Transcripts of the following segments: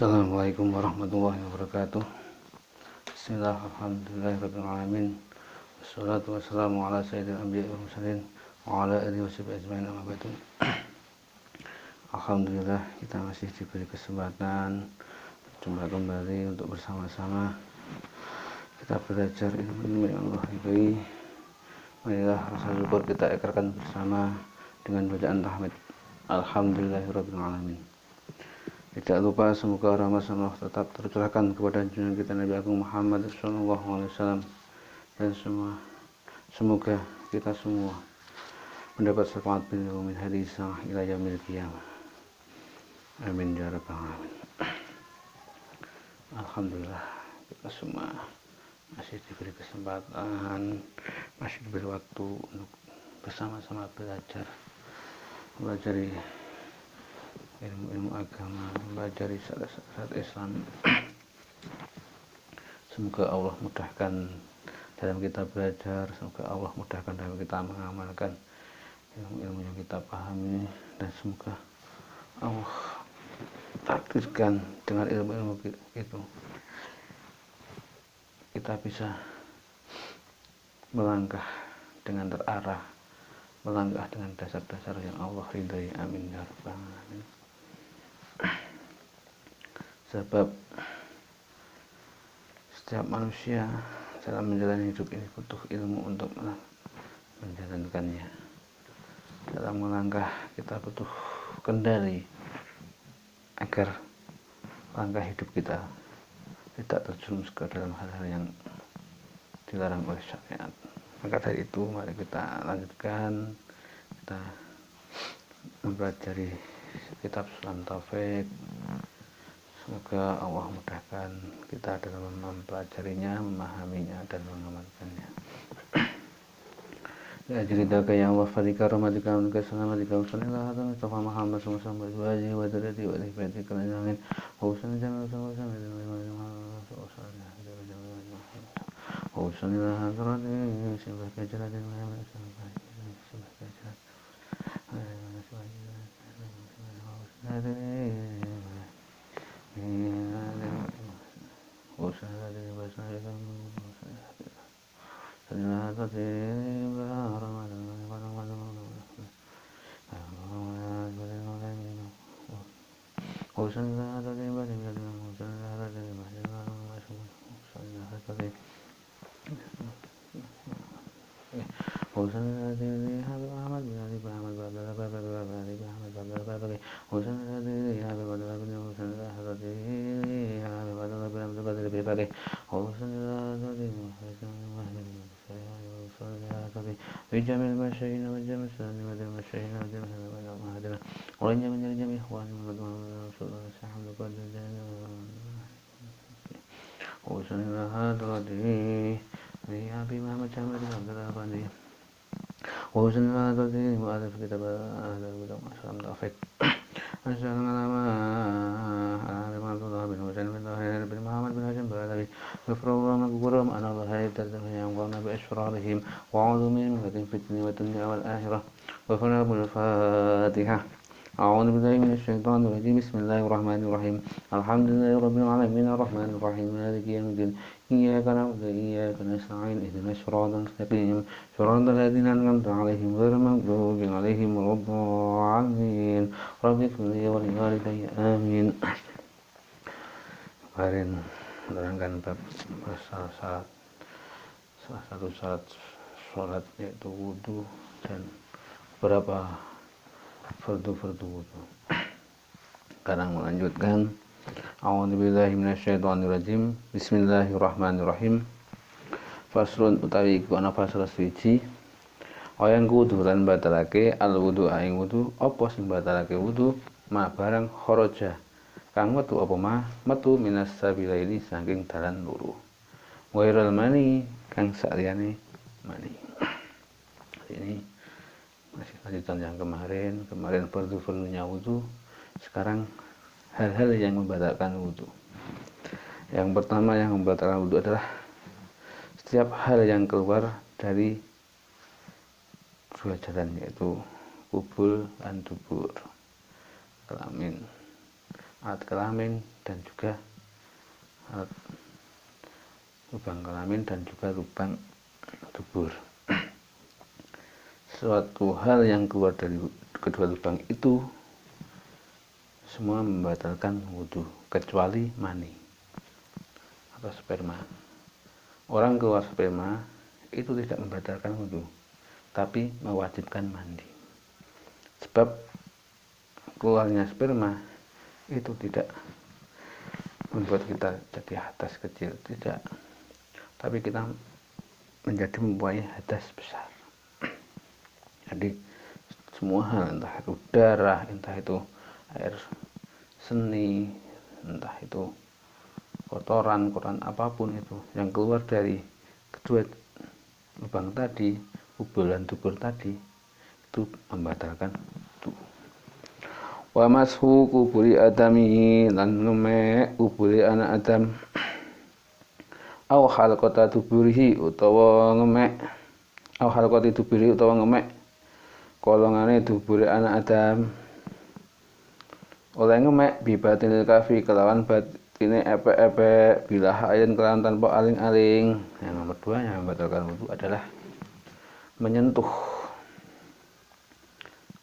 Assalamualaikum warahmatullahi wabarakatuh. Bismillah, alhamdulillahirrabbilalamin. Wassalatu wassalamu ala sayyidil anbiya wal mursalin wa ala alihi washabihi ajma'in amma ba'du. Alhamdulillah, kita masih diberi kesempatan berjumpa kembali untuk bersama-sama kita belajar ilmu yang Allah ridhoi. Marilah rasa syukur kita ekarkan bersama dengan bacaan tahmid alhamdulillahirrabbilalamin. Tidak lupa semoga rahmat Allah tetap tercurahkan kepada junjungan kita Nabi Agung Muhammad SAW, dan semoga kita semua mendapat syafaat beliau min hadis ila yaumil qiyamah. Amin ya rabbal alamin. Alhamdulillah, kita semua masih diberi kesempatan, masih diberi waktu untuk bersama-sama belajar ilmu agama, belajar syariat Islam. Semoga Allah mudahkan dalam kita belajar, semoga Allah mudahkan dalam kita mengamalkan ilmu yang kita pahami, dan semoga Allah takdirkan dengan ilmu itu kita bisa melangkah dengan terarah, melangkah dengan dasar-dasar yang Allah ridhai. Amin ya rabbal alamin. Sebab setiap manusia dalam menjalani hidup ini butuh ilmu untuk menjalankannya. Dalam melangkah kita butuh kendali agar langkah hidup kita tidak terjerumus ke dalam hal-hal yang dilarang oleh syariat. Maka dari itu mari kita lanjutkan, kita mempelajari kitab Sulam Taufik. Semoga Allah mudahkan kita dalam mempelajarinya, memahaminya, dan mengamalkannya. Ya jiridaka ya Allah fadika rahmatika wa salamatika wa sallallahu alaihi Mustafa Muhammad sallallahu alaihi wa dzurriyyati wa ahli baiti kal alamin wa sallallahu alaihi wa Jamil masyayina wa jamil sani wa jamil masyayina wa jamil hadina wa jamil min jamil ikhwani wa rasulullah sallallahu alaihi wasallam wa sallallahu hadrati li abi Muhammad Jamil Abdullah Bani wa sallallahu hadrati mu'alif kitab al-huda Sulam Taufik Assalamualaikum warahmatullahi wabarakatuh. Bin Muhammad bin Hashim Balawi Gufrullah Magburam Anallahi Tarzamah yang qawna bi ashrarihim wa a'udhu min fitni wa dunya wal akhirah wa fanabul fatihah. A'udhu billahi minash shaitanir rajim. Bismillahirrahmanirrahim. Alhamdulillahi rabbil alamin arrahmanir rahim maliki yawmiddin. Iyyaka na'budu wa iyyaka nasta'in ihdinas siratal mustaqim siratal ladzina an'amta 'alaihim ghairil maghdubi 'alaihim waladdallin. Rabbi ighfirli wa li walidayya amin. Kemarin menerangkan bab salah satu syarat sholat yaitu wudu dan beberapa fardu wudu. Sekarang melanjutkan. A'udzubillahi minasyaitonirrajim. Bismillahirrahmanirrahim. Faslun utawi iku ana fasal suci. Wayang wudu lan batalake al wudu ing wudu. Apa sing batalake wudu? Ma barang kharaja kang metu apa ma metu minas sabilaini saking dalan loro. Wairal mani kang saliyane mani. Ini masih lanjutan yang kemarin fardu-fardunya wudu. Sekarang hal-hal yang membatalkan wudu. Yang pertama yang membatalkan wudu adalah setiap hal yang keluar dari dua jalan, yaitu kubul dan dubur, kelamin. alat kelamin dan juga alat lubang kelamin dan juga lubang dubur. Suatu hal yang keluar dari kedua lubang itu semua membatalkan wudhu kecuali mani atau sperma. Orang keluar sperma itu tidak membatalkan wudhu, tapi mewajibkan mandi. Sebab keluarnya sperma itu tidak membuat kita jadi hadas kecil, tidak, tapi kita menjadi mempunyai hadas besar. Jadi semua hal, entah itu darah, entah itu air seni, entah itu kotoran apapun itu yang keluar dari kedua lubang tadi, ubul dan dubur tadi, itu membatalkan wudu. Wa mashu kuburi adami lan ngemek kuburi anak Adam au halqata duburihi utawa ngemek au halqati duburihi utawa ngemek kolongane dubure anak Adam oleh ngemek bibatinil kafi kelawan batine epek-epek bila hayan kelawan tanpa aling-aling. Yang nomor 2 yang membatalkan wudu adalah menyentuh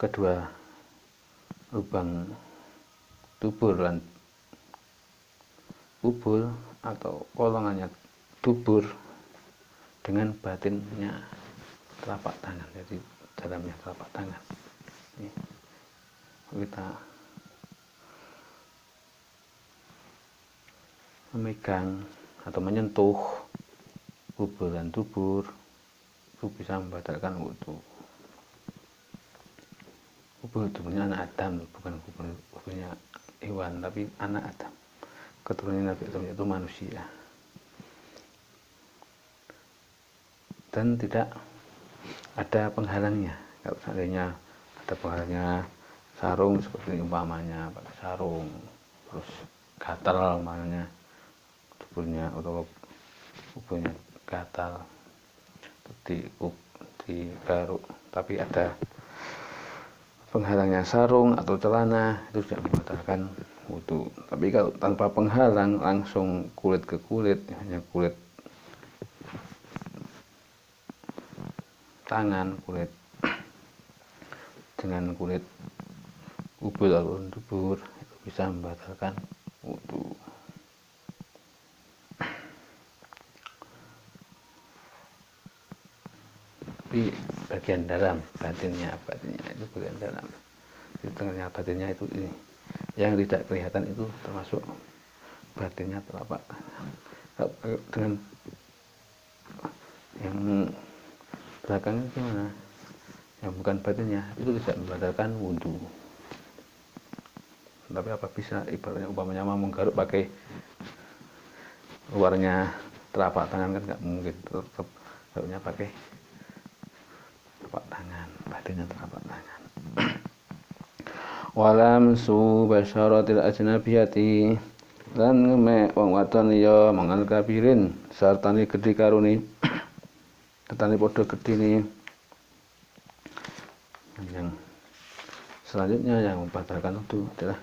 kedua lubang dubur dan ubul atau kolongannya dubur dengan batinnya telapak tangan, jadi dalamnya telapak tangan. Ini kita memegang atau menyentuh ubul dan dubur itu bisa membatalkan wudu. Ubul duburnya anak Adam, bukan ubulnya hewan, tapi anak Adam, keturunan Nabi Adam, yaitu manusia. Dan tidak ada penghalangnya. Kalau seandainya ada penghalangnya sarung seperti umpamanya pakai sarung terus gatal umpamanya duburnya atau ubulnya gatal digaruk, tapi ada penghalangnya sarung atau celana, itu tidak membatalkan wudu. Tapi kalau tanpa penghalang langsung kulit ke kulit, hanya kulit tangan, kulit dengan kulit ubul atau dubur, itu bisa membatalkan wudu. Tapi bagian dalam batinnya itu bagian dalam, di tengahnya batinnya itu ini yang tidak kelihatan, itu termasuk batinnya telapak tangan. Dengan yang belakangnya gimana, yang bukan batinnya, itu tidak membatalkan wudu. Tapi apa bisa ibaratnya umpamanya mau menggaruk pakai luarnya telapak tangan, kan nggak mungkin, tetap garuknya pakai telapak tangan, batinnya telapak tangan. Walam su basyaratil ajnabiyati lan ngemek wong wadon ya mangal kabirin sartane gedhe karone tetane padha gedhene. Yang selanjutnya yang membatalkan itu adalah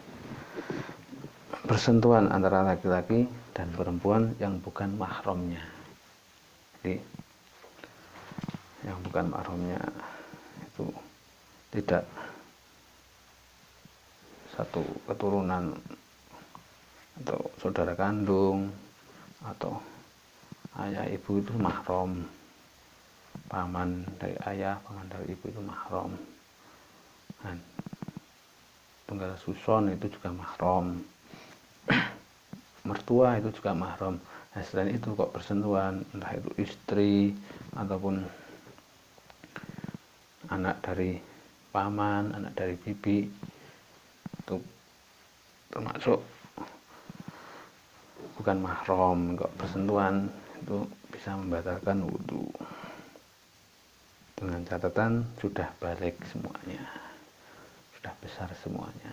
bersentuhan antara laki-laki dan perempuan yang bukan mahramnya. Jadi yang bukan mahramnya itu tidak satu keturunan atau saudara kandung atau ayah ibu itu mahram, paman dari ayah, paman dari ibu itu mahram, dan tunggal suson itu juga mahram, mertua itu juga mahram. Nah, selain itu kok bersentuhan, entah itu istri ataupun anak dari paman, anak dari bibi, itu termasuk bukan mahram. Kok bersentuhan itu bisa membatalkan wudu, dengan catatan sudah balik semuanya, sudah besar semuanya.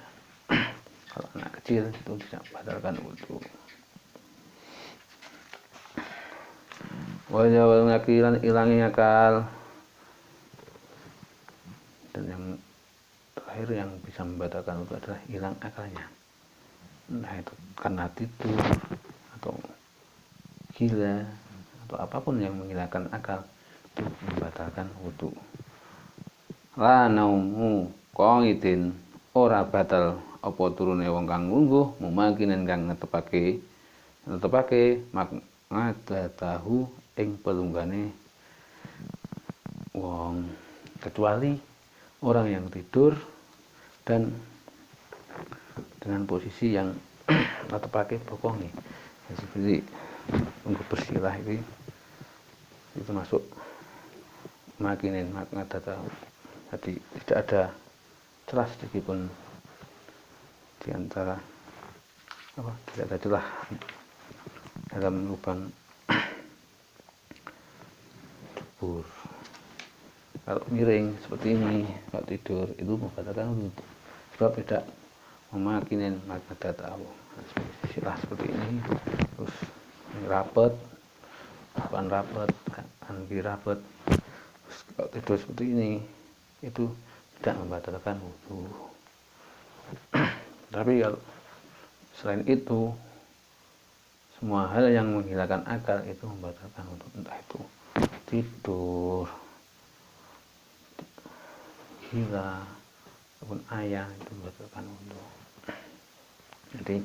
Kalau anak kecil itu tidak membatalkan wudu. Wajawal ngakilan ilangi akal. Dan yang terakhir yang bisa membatalkan wudu adalah hilang akalnya. entah itu karena tidur atau gila atau apapun yang menghilangkan akal, itu membatalkan wudu. La naumu qangidin, ora batal apa turune wong kang lungguh mumakinen kang netepake maq'adatahu ing pelunggane wong, kecuali orang yang tidur dan dengan posisi yang netepake bokonge. Seperti untuk bersilah itu masuk makinin maq'adatahu. Jadi tidak ada celah sedikit pun di antara tidak ada celah dalam lubang dubur. Kalau miring seperti ini, kalau tidur itu membatalkan wudu sebab tidak memakinin maq'adatahu. Silah seperti ini terus rapet, depan rapet, kanan kiri rapet. Terus kalau tidur seperti ini itu tidak membatalkan wudu. Tapi kalau selain itu, semua hal yang menghilangkan akal itu membatalkan wudu, entah itu tidur, gila, ataupun ayah, itu membatalkan wudu. Jadi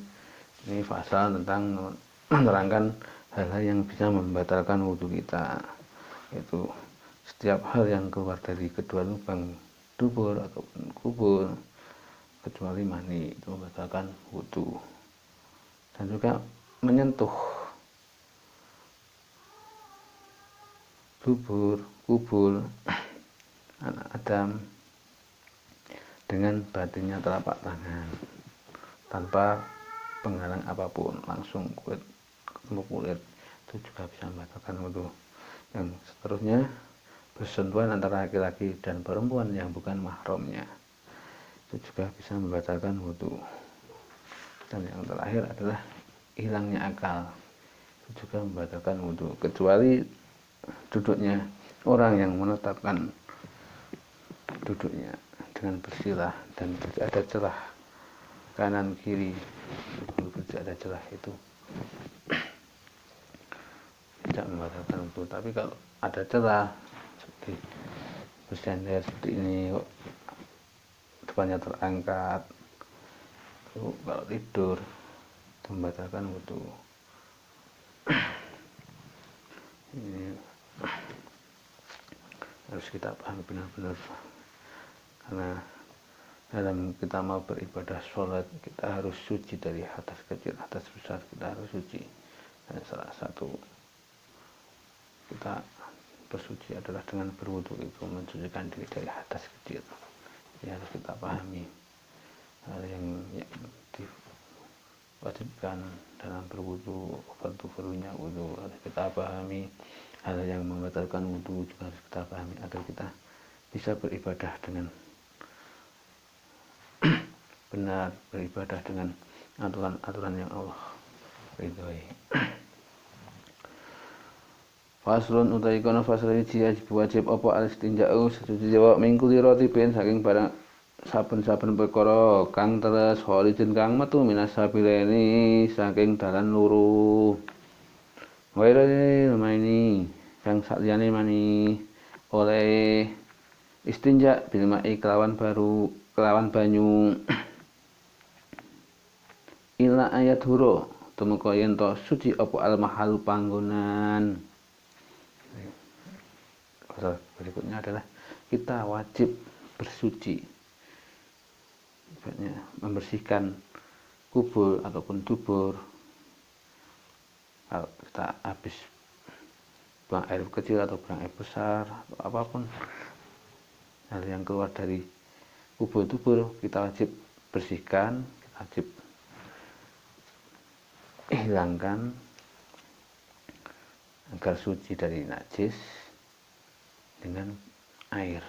ini pasal tentang menerangkan hal-hal yang bisa membatalkan wudu kita, yaitu setiap hal yang keluar dari kedua lubang dubur ataupun kubur kecuali mani, itu membatalkan wudu. Dan juga menyentuh dubur, kubur anak Adam dengan batinnya telapak tangan tanpa penghalang apapun, langsung kulit ketemu kulit, itu juga bisa membatalkan wudu. Yang seterusnya, bersentuhan antara laki-laki dan perempuan yang bukan mahramnya, itu juga bisa membatalkan wudu. Dan yang terakhir adalah hilangnya akal, itu juga membatalkan wudu, kecuali duduknya orang yang menetapkan duduknya dengan bersilah dan tidak ada celah kanan kiri, tidak ada celah, itu tidak membatalkan wudu. Tapi kalau ada celah seperti bersender seperti ini, depannya terangkat, itu kalau tidur itu membatalkan wudu. Ini harus kita pahami benar-benar, karena dalam kita mau beribadah sholat, kita harus suci dari hadas kecil, hadas besar, kita harus suci. Dan salah satu kita bersuci adalah dengan berwudu, itu mensucikan diri dari hadas kecil. Jadi harus kita pahami hal yang diwajibkan dalam berwudu, waktu perlunya wudu harus kita pahami, hal yang membatalkan wudu juga harus kita pahami agar kita bisa beribadah dengan benar, beribadah dengan aturan-aturan yang Allah ridhoi. Faslun utawi kono fasal iki wajib apa al-istinja'u sesuci jawab mingkuli rotibin saking barang saben-saben perkara kang teres holijin kang metu minas sabileni saking dalan loro. Wairane ini kang sakliyane mani oleh istinja bil ma'i kelawan banyu ila ayat huro tumeka yen to suci apa al mahal panggonan. Berikutnya adalah kita wajib bersuci, membersihkan kubur ataupun dubur. Kalau kita habis buang air kecil atau buang air besar atau apapun hal yang keluar dari kubur dubur, kita wajib bersihkan, kita wajib hilangkan agar suci dari najis dengan air,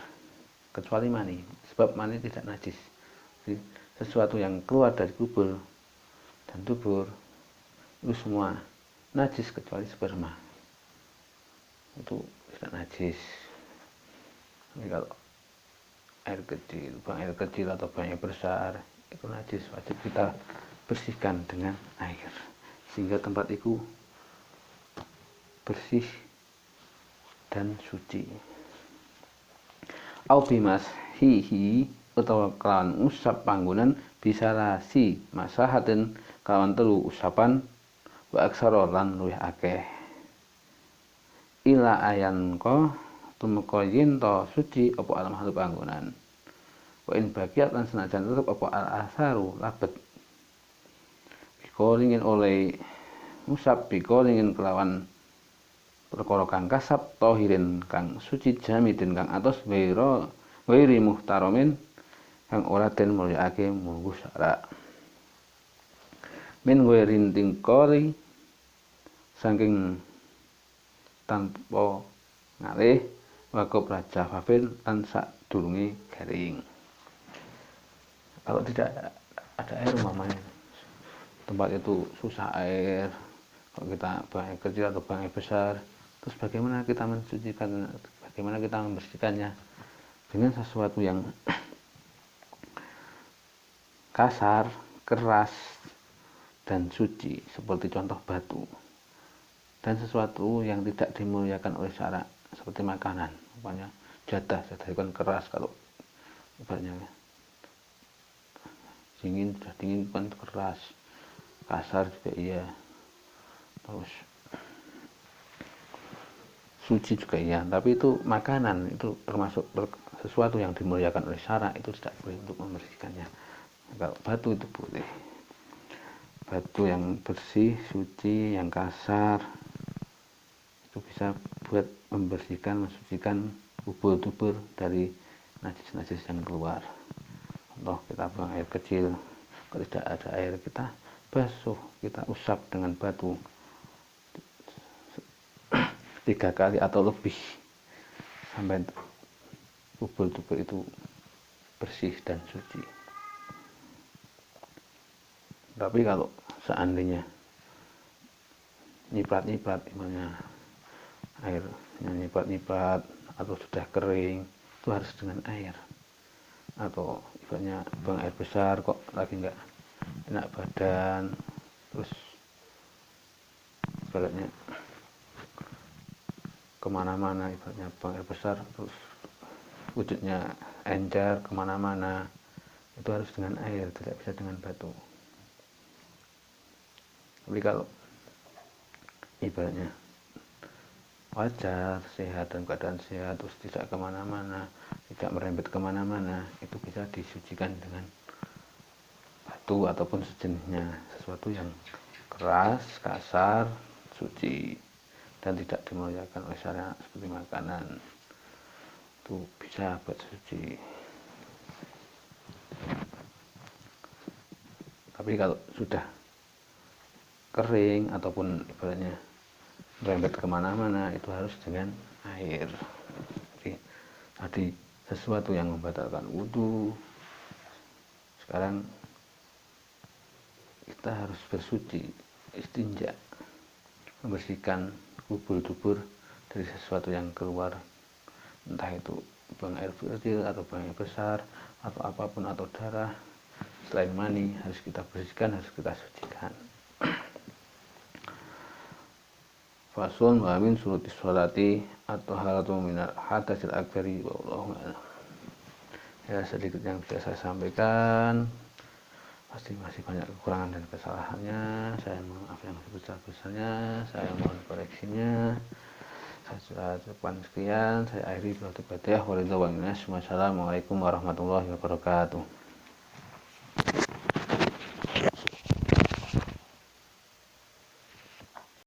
kecuali mani, sebab mani tidak najis. Jadi, sesuatu yang keluar dari kubur dan dubur itu semua najis kecuali sperma, itu tidak najis. Jadi kalau air kecil, buang air kecil atau buang air besar itu najis, wajib kita bersihkan dengan air sehingga tempat itu bersih dan suci. Au bimas hihi utawa kelawan usap panggonan bisa rasi masahatin kelawan telu usapan wa aksara lan luwih akeh ila ayan ko tumeka yen to suci apa al mahlu panggonan wa in bagiat lan senajan tetep apa al asaru labet biko ingin oleh musab biko ingin kelawan perkara kang kasab tahirin kang suci jamidin kang atos wairi muhtaromin kang ora den mulyakake munggu syarak min wairin tingkori saking tanpa ngalih wakop raja fafil lan sadurunge garing. Kalau tidak ada air umpamanya tempat itu susah air, kalau kita buang air kecil atau buang air besar, terus bagaimana kita mensucikan, bagaimana kita membersihkannya dengan sesuatu yang kasar, keras dan suci seperti contoh batu, dan sesuatu yang tidak dimuliakan oleh syarak seperti makanan, umpamanya jadah itu kan keras, kalau ibaratnya dingin, sudah dingin kan keras, kasar juga iya, terus suci juga iya, tapi itu makanan, itu termasuk sesuatu yang dimuliakan oleh syarak, itu tidak boleh untuk membersihkannya. Kalau batu itu boleh, batu yang bersih, suci, yang kasar itu bisa buat membersihkan, mensucikan tubur-tubur dari najis-najis yang keluar. Contoh kita buang air kecil, kalau tidak ada air kita basuh, kita usap dengan batu 3 kali atau lebih sampai tubur-tubur itu bersih dan suci. Tapi kalau seandainya nyiprat-nyiprat, gimana airnya nyiprat-nyiprat atau sudah kering, itu harus dengan air. Atau ibaratnya buang air besar kok lagi nggak enak badan, terus ibaratnya kemana-mana, ibaratnya buang air besar terus wujudnya encer kemana-mana, itu harus dengan air, tidak bisa dengan batu. Tapi kalau ibaratnya wajar, sehat dan keadaan sehat, terus tidak kemana-mana, tidak merembet kemana-mana, itu bisa disucikan dengan batu ataupun sejenisnya, sesuatu yang keras, kasar, suci dan tidak dimuliakan oleh syariat seperti makanan, itu bisa buat suci. Tapi kalau sudah kering ataupun ibaratnya merembet kemana-mana, itu harus dengan air. Jadi tadi sesuatu yang membatalkan wudhu, sekarang kita harus bersuci, istinja, membersihkan tubur-tubur dari sesuatu yang keluar, entah itu buang air kecil atau buang air besar atau apapun, atau darah selain mani, harus kita bersihkan, harus kita sucikan. Fasun wa min surutis sholati atau halatu minal hadasil akbari wallahu a'lam. Ya, sedikit yang bisa saya sampaikan, pasti masih banyak kekurangan dan kesalahannya, saya mohon maaf yang sebesar-besarnya, saya mohon koreksinya. Saya sudah ucapkan sekian, saya akhiri. Wassalamualaikum warahmatullahi wabarakatuh.